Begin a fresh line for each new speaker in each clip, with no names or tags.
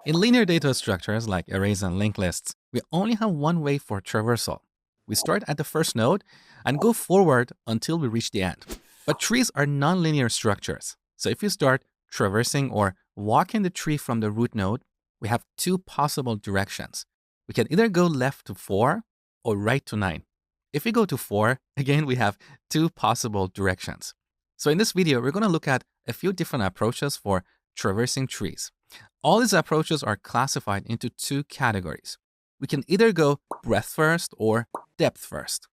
In linear data structures like arrays and linked lists, we only have one way for traversal. We start at the first node and go forward until we reach the end. But trees are nonlinear structures. So if you start traversing or walking the tree from the root node, we have two possible directions. We can either go left to 4 or right to 9. If we go to 4, again, we have two possible directions. So in this video, we're going to look at a few different approaches for traversing trees. All these approaches are classified into two categories. We can either go breadth first or depth first.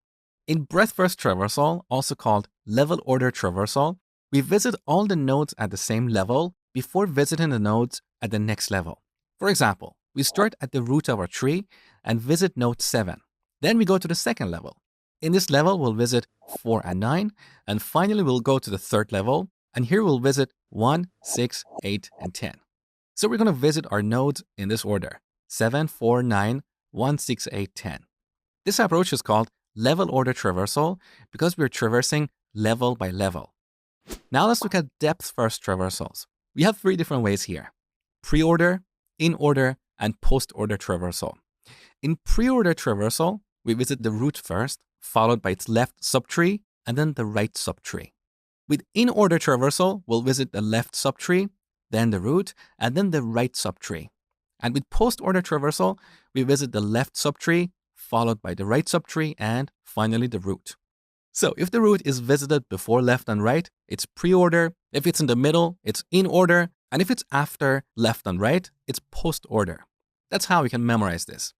In breadth first traversal, also called level order traversal, we visit all the nodes at the same level before visiting the nodes at the next level. For example, we start at the root of our tree and visit node 7. Then we go to the second level. In this level, we'll visit 4 and 9, and finally we'll go to the third level, and here we'll visit 1, 6, 8, and 10. So we're going to visit our nodes in this order: 7, 4, 9, 1, 6, 8, 10. This approach is called level order traversal because we're traversing level by level. Now let's look at depth first traversals. We have three different ways here: pre-order, in-order, and post-order traversal. In pre-order traversal, we visit the root first, followed by its left subtree, and then the right subtree. With in-order traversal, we'll visit the left subtree, then the root, and then the right subtree. And with post-order traversal, we visit the left subtree, followed by the right subtree, and finally the root. So if the root is visited before left and right, it's pre-order. If it's in the middle, it's in-order. And if it's after left and right, it's post-order. That's how we can memorize this.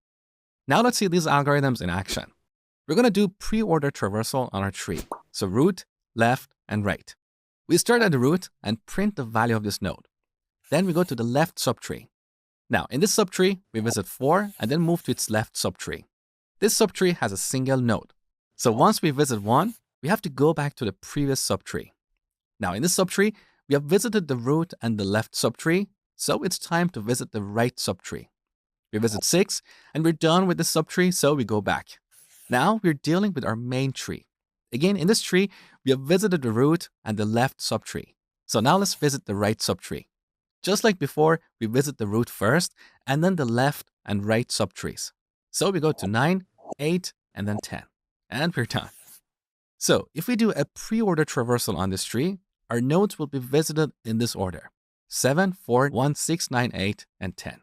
Now let's see these algorithms in action. We're going to do pre-order traversal on our tree. So root, left, and right. We start at the root and print the value of this node. Then we go to the left subtree. Now, in this subtree, we visit 4 and then move to its left subtree. This subtree has a single node. So once we visit 1, we have to go back to the previous subtree. Now, in this subtree, we have visited the root and the left subtree, so it's time to visit the right subtree. We visit 6, and we're done with the subtree, so we go back. Now, we're dealing with our main tree. Again, in this tree, we have visited the root and the left subtree. So now let's visit the right subtree. Just like before, we visit the root first, and then the left and right subtrees. So we go to 9, 8, and then 10. And we're done. So if we do a pre-order traversal on this tree, our nodes will be visited in this order: 7, 4, 1, 6, 9, 8, and 10.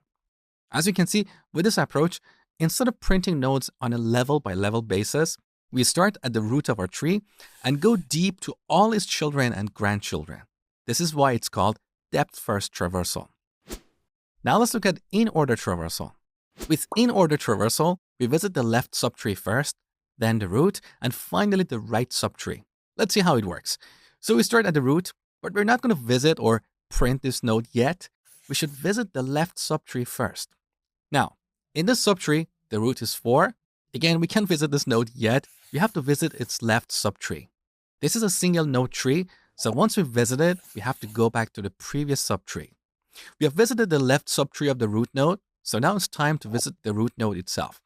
As you can see, with this approach, instead of printing nodes on a level-by-level basis, we start at the root of our tree and go deep to all its children and grandchildren. This is why it's called depth-first traversal. Now let's look at in-order traversal. With in-order traversal, we visit the left subtree first, then the root, and finally the right subtree. Let's see how it works. So we start at the root, but we're not going to visit or print this node yet. We should visit the left subtree first. Now, in this subtree, the root is 4. Again, we can't visit this node yet. We have to visit its left subtree. This is a single node tree, so once we visit it, we have to go back to the previous subtree. We have visited the left subtree of the root node, so now it's time to visit the root node itself.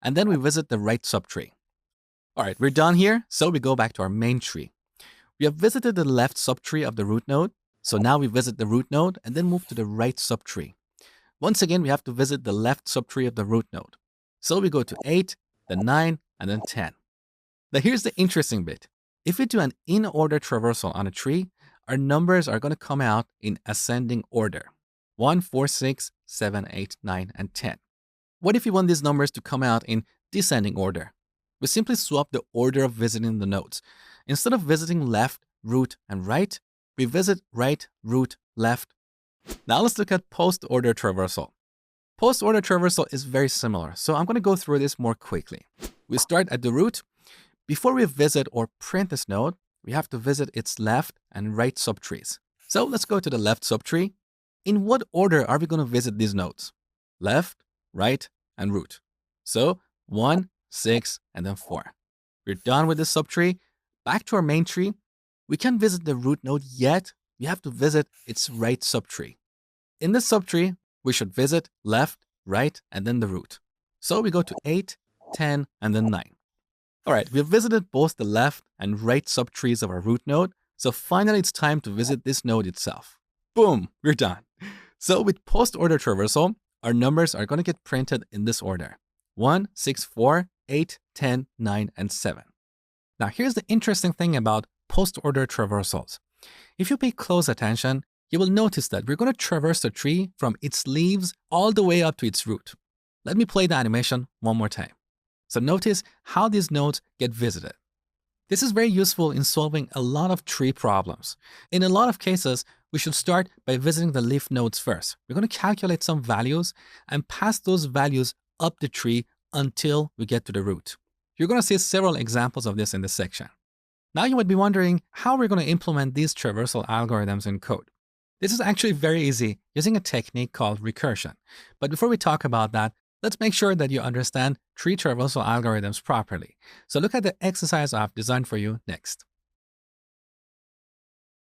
And then we visit the right subtree. All right, we're done here, so we go back to our main tree. We have visited the left subtree of the root node, so now we visit the root node and then move to the right subtree. Once again, we have to visit the left subtree of the root node. So we go to 8, then 9, and then 10. Now here's the interesting bit. If we do an in-order traversal on a tree, our numbers are going to come out in ascending order: 1, 4, 6, 7, 8, 9, and 10. What if we want these numbers to come out in descending order? We simply swap the order of visiting the nodes. Instead of visiting left, root, and right, we visit right, root, left. Now let's look at post-order traversal. Post-order traversal is very similar, so I'm going to go through this more quickly. We start at the root. Before we visit or print this node, we have to visit its left and right subtrees. So let's go to the left subtree. In what order are we going to visit these nodes? Left, right, and root. So 1, 6, and then 4. We're done with this subtree. Back to our main tree. We can't visit the root node yet. We have to visit its right subtree. In this subtree, we should visit left, right, and then the root. So we go to 8, 10, and then 9. All right, we've visited both the left and right subtrees of our root node, so finally it's time to visit this node itself. Boom, we're done. So with post-order traversal, our numbers are going to get printed in this order: 1, 6, 4, 8, 10, 9, and 7. Now here's the interesting thing about post-order traversals. If you pay close attention, you will notice that we're going to traverse the tree from its leaves all the way up to its root. Let me play the animation one more time. So notice how these nodes get visited. This is very useful in solving a lot of tree problems. In a lot of cases, we should start by visiting the leaf nodes first. We're going to calculate some values and pass those values up the tree until we get to the root. You're going to see several examples of this in this section. Now you might be wondering how we're going to implement these traversal algorithms in code. This is actually very easy using a technique called recursion. But before we talk about that, let's make sure that you understand tree traversal algorithms properly. So look at the exercise I've designed for you next.